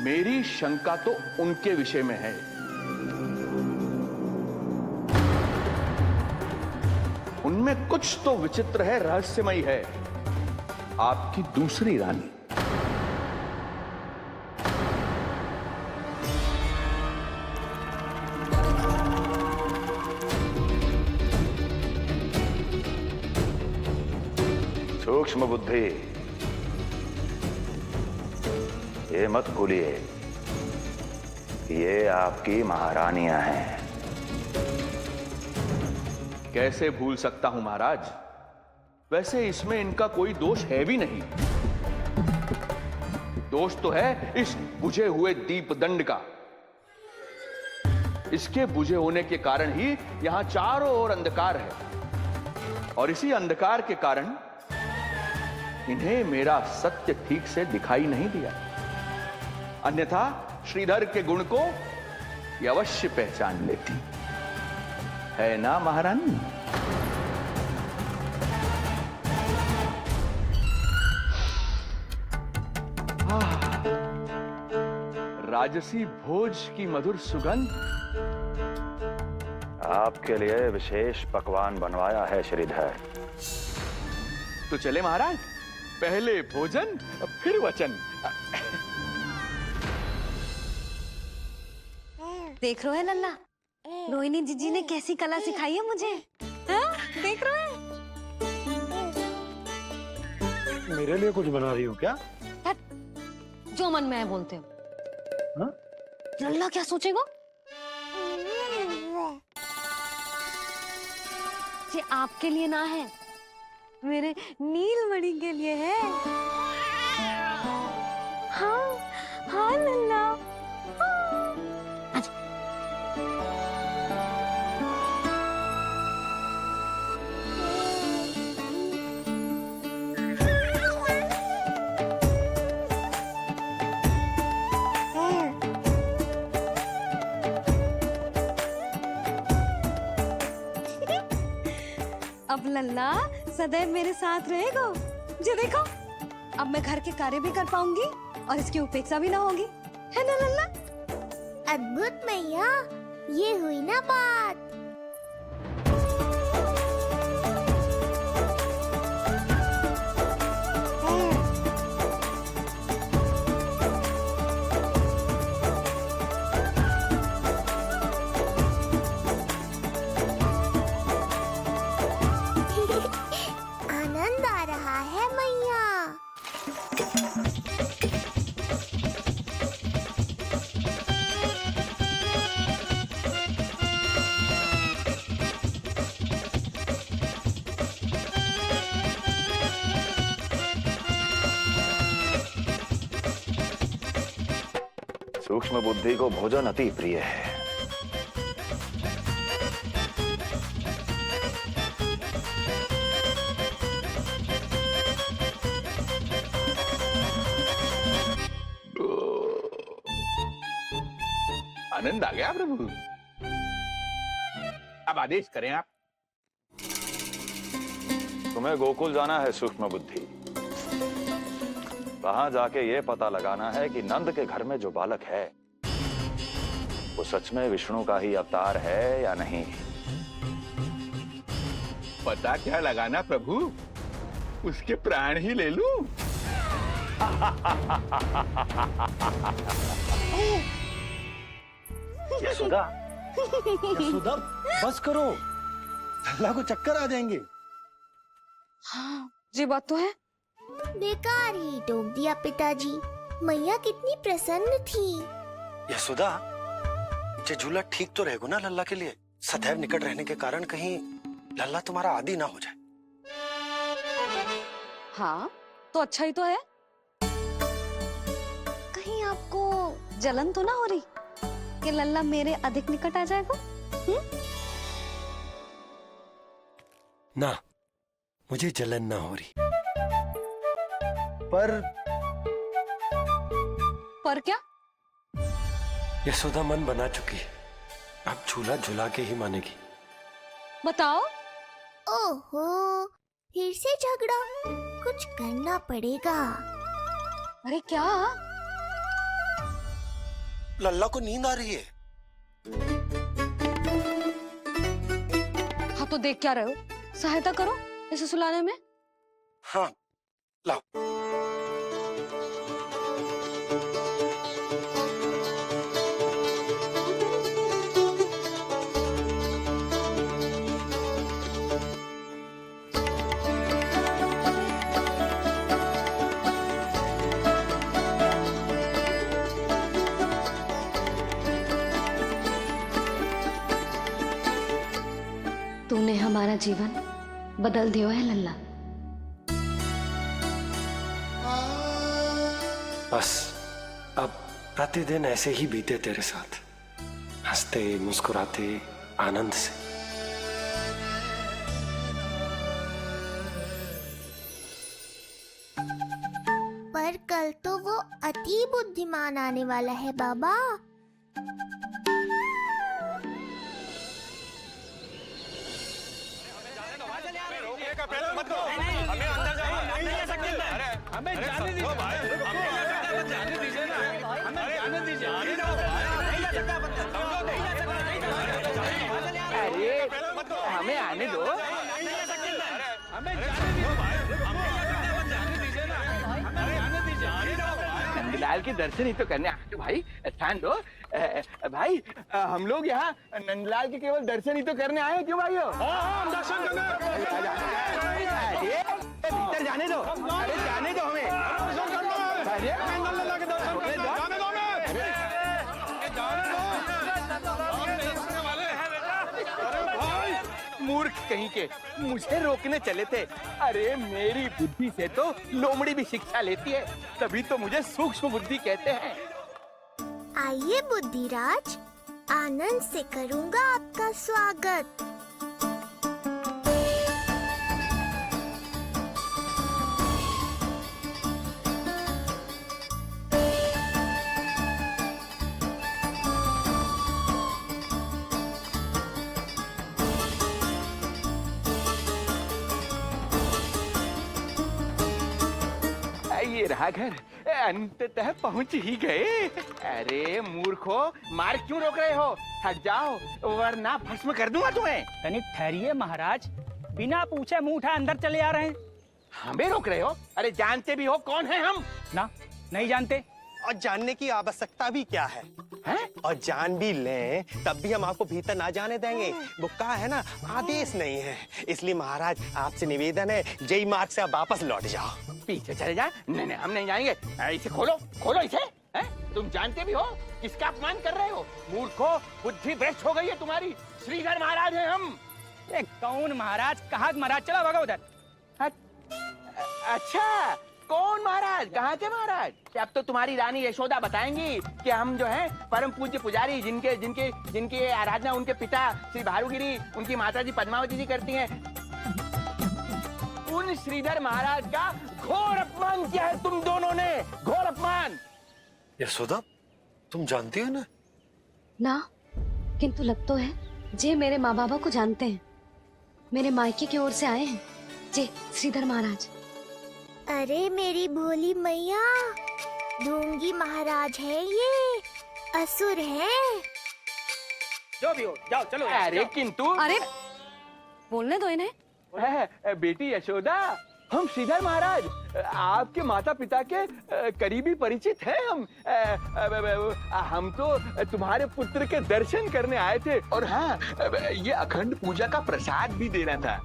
मेरी शंका तो उनके विषय में है। उनमें कुछ तो विचित्र है, रहस्यमयी है। आपकी दूसरी रानी। सूक्ष्म बुद्धि, ये मत भूलिए कि ये आपकी महारानियां हैं। कैसे भूल सकता हूं महाराज? वैसे इसमें इनका कोई दोष है भी नहीं। दोष तो है इस बुझे हुए दीपदंड का। इसके बुझे होने के कारण ही यहां चारों ओर अंधकार है, और इसी अंधकार के कारण इन्हें मेरा सत्य ठीक से दिखाई नहीं दिया। अन्यथा श्रीधर के गुण को ये अवश्य पहचान लेती, है ना महारानी? राजसी भोज की मधुर सुगंध। आपके लिए विशेष पकवान बनवाया है श्रीधर। तो चले महाराज, पहले भोजन फिर वचन। देख रहे हो लल्ला, रोहिणी जीजी ने कैसी कला सिखाई है मुझे। हाँ? देख रहे हो? मेरे लिए कुछ बना रही हो क्या? जो मन में है बोलते हो। हाँ? लल्ला क्या सोचेगा? ये आपके लिए ना है, मेरे नीलमणि के लिए है। हाँ हाँ लल्ला, अब लल्ला सदैव मेरे साथ रहेगा। जो देखो, अब मैं घर के कार्य भी कर पाऊंगी और इसकी उपेक्षा भी ना होगी, है ना लल्ला? अद्भुत मैया, ये हुई ना बात। आनंद आ रहा है मैया। सूक्ष्म बुद्धि को भोजन अति प्रिय है। आनंद आ गया प्रभु। अब आदेश करें आप। तुम्हें गोकुल जाना है सूक्ष्म बुद्धि। वहां जाके ये पता लगाना है कि नंद के घर में जो बालक है वो सच में विष्णु का ही अवतार है या नहीं। पता क्या लगाना प्रभु? उसके प्राण ही ले लूं। यशोदा, यशोदा बस करो, लल्ला को चक्कर आ जाएंगे। हाँ ये बात तो है। बेकार ही टोक दिया पिताजी। मैया कितनी प्रसन्न थी। यशोदा, ये झूला ठीक तो रहेगा ना लल्ला के लिए? सदैव निकट रहने के कारण कहीं लल्ला तुम्हारा आदी ना हो जाए। हाँ तो अच्छा ही तो है। कहीं आपको जलन तो ना हो रही कि लल्ला मेरे अधिक निकट आ जाएगा? ना, मुझे जलन ना हो रही। पर क्या? यशोदा मन बना चुकी है, अब झूला झूला के ही मानेगी। बताओ। ओहो, फिर से झगड़ा। कुछ करना पड़ेगा। अरे क्या? लल्ला को नींद आ रही है। हाँ तो देख क्या रहे हो, सहायता करो इसे सुलाने में। हाँ लाओ। तूने हमारा जीवन बदल दिया है लल्ला। बस अब प्रतिदिन ऐसे ही बीते तेरे साथ, हंसते मुस्कुराते आनंद से। पर कल तो वो अति बुद्धिमान आने वाला है बाबा। हमें जाने दीजिए भाई, हमें जाने दीजिए ना, हमें जाने दीजिए। अरे हमें आने दो, हमें जाने दीजिए भाई, हमें जाने दीजिए ना, हमें जाने दीजिए। नंदलाल के दर्शन ही तो करने आए थे भाई, स्थान दो। भाई हम लोग यहाँ नंदलाल के केवल दर्शन ही तो करने आए, क्यों भाई? हम दर्शन करने भीतर जाने दो। अरे जाने दो हमें। अरे नंदलाल के दर्शन करने जाने दो हमें। अरे भाई मूर्ख कहीं के, मुझे रोकने चले थे। अरे मेरी बुद्धि से तो लोमड़ी भी शिक्षा लेती है, तभी तो मुझे सूक्ष्म बुद्धि कहते हैं। आइए बुद्धिराज, आनंद से करूंगा आपका स्वागत। ये रहा घर, अंततः पहुंच ही गए। अरे मूर्खो, मार क्यों रोक रहे हो? हट जाओ वरना भस्म कर दूंगा तुम्हें। तनिक ठहरिए महाराज, बिना पूछे मुंह उठा अंदर चले आ रहे हैं। हमें रोक रहे हो? अरे जानते भी हो कौन है हम? ना, नहीं जानते। और जानने की आवश्यकता भी क्या है? और जान भी लें तब भी हम आपको भीतर ना जाने देंगे। वो कहा है ना, आदेश नहीं है। इसलिए महाराज आपसे निवेदन है, जय मार्ग से आप वापस लौट जाओ। पीछे चले जा। नहीं हम नहीं जाएंगे। इसे खोलो, खोलो इसे। तुम जानते भी हो किसका अपमान कर रहे हो? मूर्खो, बुद्धि भ्रष्ट हो गई है तुम्हारी। श्रीधर महाराज हैं हम। कौन महाराज? कहाँ महाराज? चलो भागो उधर। अच्छा, कौन महाराज? कहाँ के महाराज? अब तो तुम्हारी रानी यशोदा बताएंगी कि हम जो हैं परम पूज्य पुजारी, जिनके जिनके जिनकी आराधना उनके पिता श्री भारुगिरी, उनकी माताजी पद्मावती जी करती हैं, उन श्रीधर महाराज का घोर अपमान किया है तुम दोनों ने। घोर अपमान। यशोदा, तुम जानती हो ना? ना, किंतु लग तो है जे मेरे माँ बाबा को जानते हैं। मेरे मायके की ओर से आए हैं जे श्रीधर महाराज। अरे मेरी भोली मैया, ढोंगी महाराज है ये, असुर है। जो भी हो, जाओ चलो। अरे किंतु, अरे बोलने दो इन्हें। बेटी यशोदा, हम श्रीधर महाराज आपके माता पिता के करीबी परिचित हैं हम तो तुम्हारे पुत्र के दर्शन करने आए थे और हाँ ये अखंड पूजा का प्रसाद भी देना था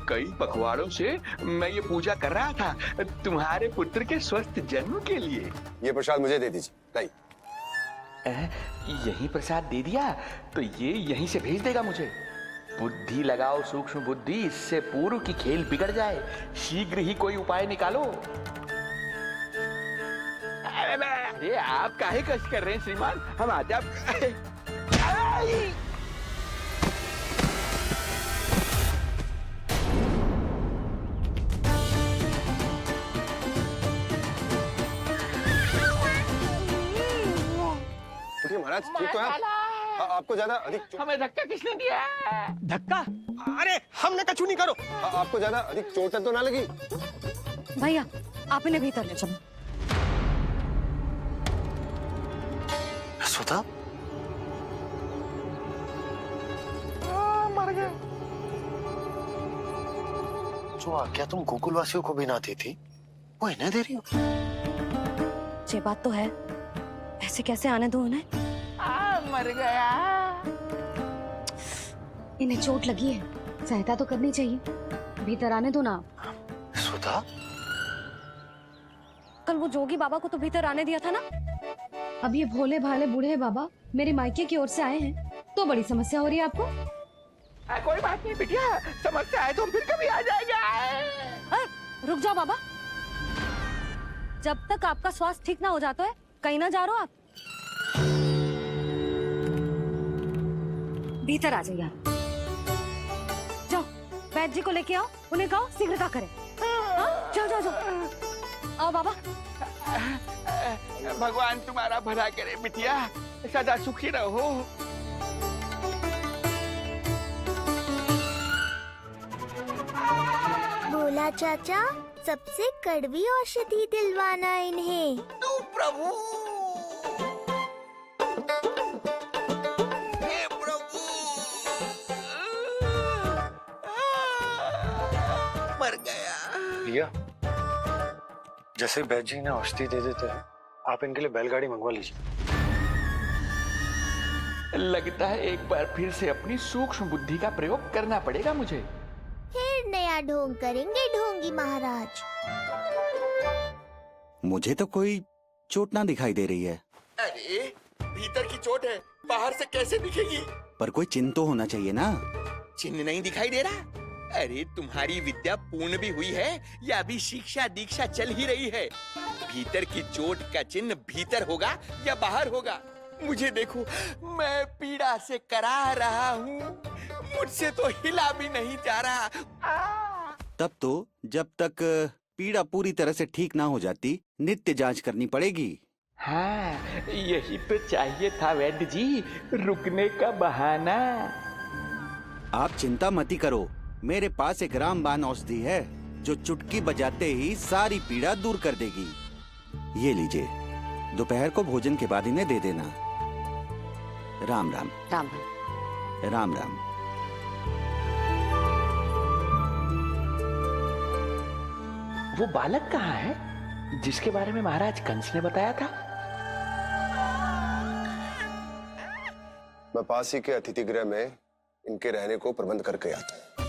कई पखवाड़ों से मैं ये पूजा कर रहा था तुम्हारे पुत्र के स्वस्थ जन्म के लिए। ये प्रसाद मुझे दे दीजिए। नहीं, यही प्रसाद दे दिया तो ये यहीं से भेज देगा मुझे। बुद्धि लगाओ सूक्ष्म बुद्धि, इससे पूर्व की खेल बिगड़ जाए, शीघ्र ही कोई उपाय निकालो। अरे आप काहे कष्ट कर रहे हैं श्रीमान, हम आते आप। महाराज ठीक तो है? आपको ज्यादा अधिक हमें धक्का किसने दिया? धक्का? अरे हमने कछु नहीं करो। आपको ज्यादा अधिक चोट तो ना लगी? भैया आप इन्हें भीतर ले चलो। सुधा मर गए। जो आज्ञा तुम गोकुल वासियों को भी ना दी थी वो इन्हें दे रही हो? ये बात तो है, ऐसे कैसे आने दो उन्हें? मर गया। इन्हें चोट लगी है, सहायता तो करनी चाहिए, भीतर आने दो ना। सुधा कल वो जोगी बाबा को तो भीतर आने दिया था ना। अब ये भोले भाले बूढ़े बाबा मेरे मायके की ओर से आए हैं तो बड़ी समस्या हो रही है आपको। कोई बात नहीं बिटिया, समस्या है तो हम फिर कभी आ जाएंगे। रुक जाओ बाबा, जब तक आपका स्वास्थ्य ठीक ना हो जाता है कहीं ना जा रहे हो आप। भीतर आ जाइए आप। जाओ वैद्य जी को लेके आओ, उन्हें कहो शीघ्रता करें। हाँ? जाओ जाओ जाओ, आओ बाबा। भगवान तुम्हारा भला करे बिटिया, सदा सुखी रहो। बोला चाचा सबसे कड़वी औषधि दिलवाना इन्हें। तू प्रभु भैया जैसे वैद्य जी ने औषधि दे देते हैं आप इनके लिए बैलगाड़ी मंगवा लीजिए। लगता है एक बार फिर से अपनी सूक्ष्म बुद्धि का प्रयोग करना पड़ेगा मुझे। फिर नया ढोंग करेंगे ढोंगी महाराज। मुझे तो कोई चोट ना दिखाई दे रही है। अरे भीतर की चोट है, बाहर से कैसे दिखेगी? पर कोई चिन्ह तो होना चाहिए ना। चिन्ह नहीं दिखाई दे रहा? अरे तुम्हारी विद्या पूर्ण भी हुई है या अभी शिक्षा दीक्षा चल ही रही है? भीतर की चोट का चिन्ह भीतर होगा या बाहर होगा? मुझे देखो, मैं पीड़ा से करा रहा हूँ, मुझसे तो हिला भी नहीं जा रहा। तब तो जब तक पीड़ा पूरी तरह से ठीक ना हो जाती नित्य जांच करनी पड़ेगी। हाँ, यही तो चाहिए था वैद्य जी, रुकने का बहाना। आप चिंता मत करो, मेरे पास एक रामबाण औषधि है जो चुटकी बजाते ही सारी पीड़ा दूर कर देगी। ये लीजिए, दोपहर को भोजन के बाद इन्हें दे देना। राम राम। राम राम। राम राम। वो बालक कहाँ है जिसके बारे में महाराज कंस ने बताया था? मैं पास ही के अतिथि गृह में इनके रहने को प्रबंध करके आता हूँ।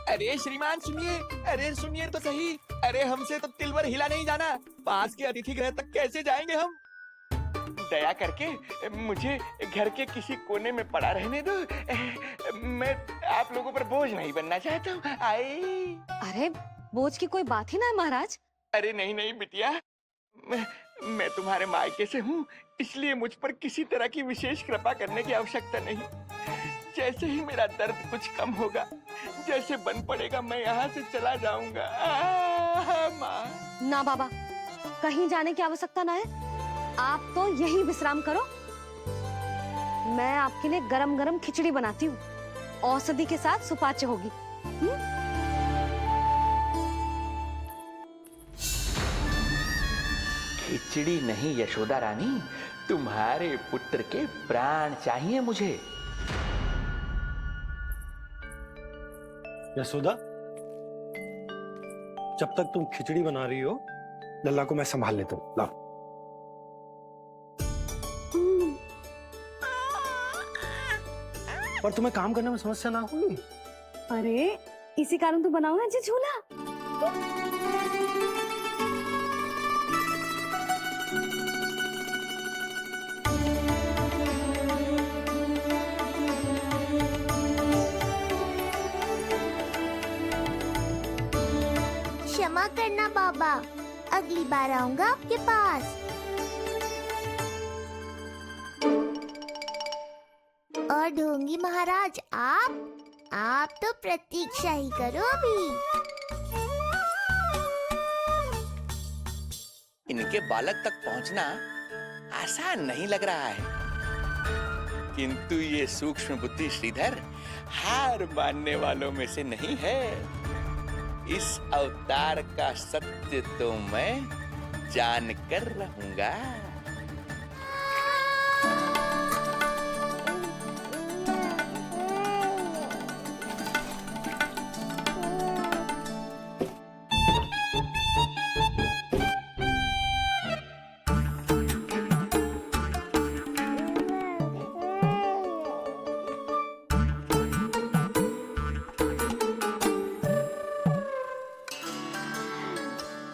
अरे श्रीमान सुनिए, अरे सुनिए तो सही, अरे हमसे तो तिलवर हिला नहीं जाना, पास के अतिथि गृह तक कैसे जाएंगे हम? दया करके मुझे घर के किसी कोने में पड़ा रहने दो, मैं आप लोगों पर बोझ नहीं बनना चाहता हूँ। आई। अरे बोझ की कोई बात ही ना है महाराज। अरे नहीं नहीं बिटिया, मैं तुम्हारे मायके से हूँ, इसलिए मुझ पर किसी तरह की विशेष कृपा करने की आवश्यकता नहीं। जैसे ही मेरा दर्द कुछ कम होगा, जैसे बन पड़ेगा, मैं यहाँ से चला जाऊंगा। माँ। ना बाबा, कहीं जाने की आवश्यकता ना है, आप तो यही विश्राम करो। मैं आपके लिए गरम गरम खिचड़ी बनाती हूँ, औषधि के साथ सुपाच्य होगी। खिचड़ी नहीं यशोदा रानी, तुम्हारे पुत्र के प्राण चाहिए मुझे। यशोदा, जब तक तुम खिचड़ी बना रही हो लल्ला को मैं संभाल लेता हूँ। लाओ। पर तुम्हें काम करने में समस्या ना होगी? अरे इसी कारण तो बनाओ ना जी झूला। क्षमा करना बाबा, अगली बार आऊंगा आपके पास। और ढोंगी महाराज, आप तो प्रतीक्षा ही करो अभी। इनके बालक तक पहुंचना आसान नहीं लग रहा है, किंतु ये सूक्ष्म बुद्धि श्रीधर हार मानने वालों में से नहीं है। इस अवतार का सत्य तो मैं जानकर रहूंगा।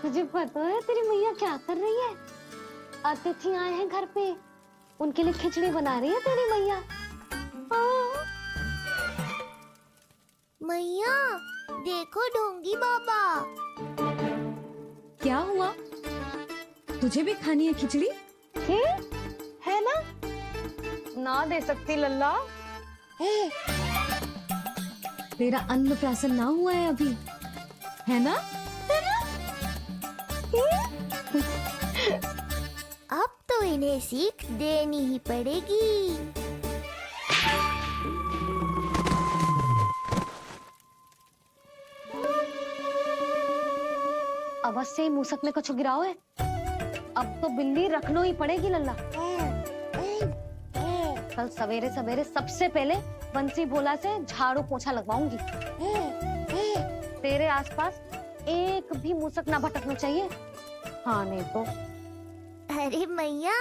तुझे पता है तेरी मैया क्या कर रही है? अतिथि आए हैं घर पे, उनके लिए खिचड़ी बना रही है तेरी मैया। मैया देखो ढोंगी बाबा। क्या हुआ? तुझे भी खानी है खिचड़ी? है ना? ना दे सकती लल्ला। तेरा अन्नप्राशन ना हुआ है अभी, है ना? अब तो इन्हें सीख देनी ही पड़ेगी। अवश्य ही मूसक में कुछ गिराओ है। अब तो बिल्ली रखना ही पड़ेगी लल्ला। कल सवेरे सवेरे सबसे पहले बंसी भोला से झाड़ू पोछा लगवाऊंगी। तेरे आसपास एक भी मूसक ना भटकना चाहिए। हाँ नहीं तो। अरे मैया,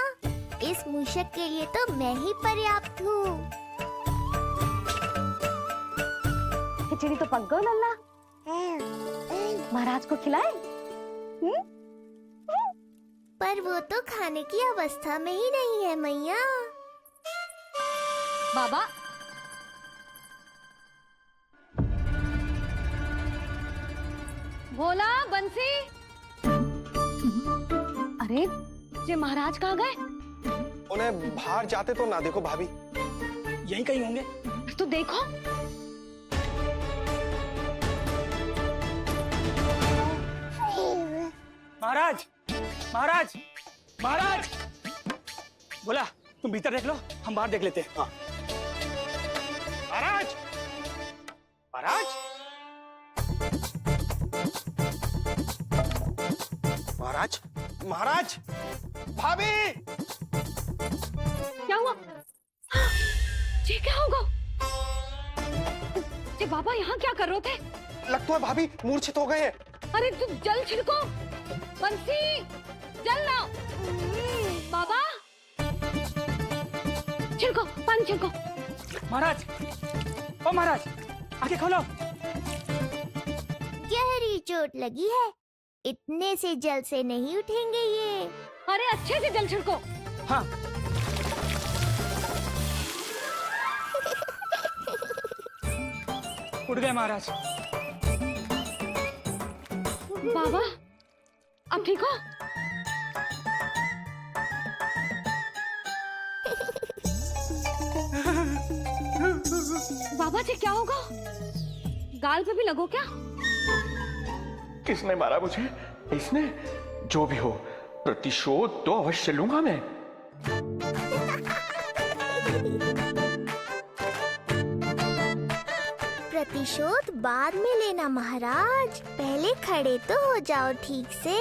इस मूषक के लिए तो मैं ही पर्याप्त हूँ। खिचड़ी तो पक गई लल्ला। महाराज को खिलाए? पर वो तो खाने की अवस्था में ही नहीं है मैया। बाबा, भोला, बंसी। अरे ये महाराज कहाँ गए? उन्हें बाहर जाते तो ना देखो भाभी, यहीं कहीं होंगे। तो देखो। महाराज, महाराज, महाराज। बोला तुम भीतर देख लो, हम बाहर देख लेते हैं। हाँ। महाराज, महाराज, महाराज, महाराज, भाभी। क्या हुआ? ये क्या होगा? ये बाबा यहाँ क्या कर रहे थे? लगता है भाभी मूर्छित हो गए हैं। अरे तू जल छिड़को, बंसी, जल लाओ। बाबा, छिड़को, पानी छिड़को। महाराज, ओ महाराज, आंखें खोलो। गहरी चोट लगी है, इतने से जल से नहीं उठेंगे ये। अरे अच्छे से जल छिड़को। हाँ। उठ गए महाराज। बाबा, अब ठीक हो? बाबा जी क्या होगा? गाल पे भी लगो क्या? किसने मारा मुझे? इसने? जो भी हो, प्रतिशोध तो अवश्य लूंगा मैं। प्रतिशोध बाद में लेना महाराज, पहले खड़े तो हो जाओ ठीक से।